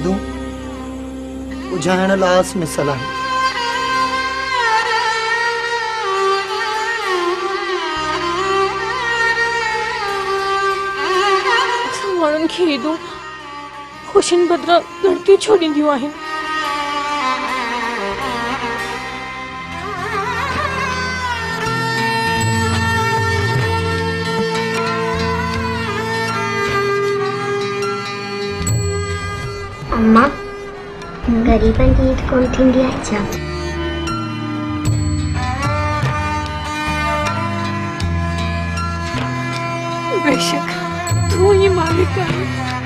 उम्मीदूं बुझाइण लास मिसल आहे। माण्हुनि खे हेॾो ख़ुशियुनि बदिरां धरतियूं छो ॾींदियूं आहिनि। अम्मा गरीबन की ईद कोन थींदी आहे छा? बेशक तू ही मालिक आहे।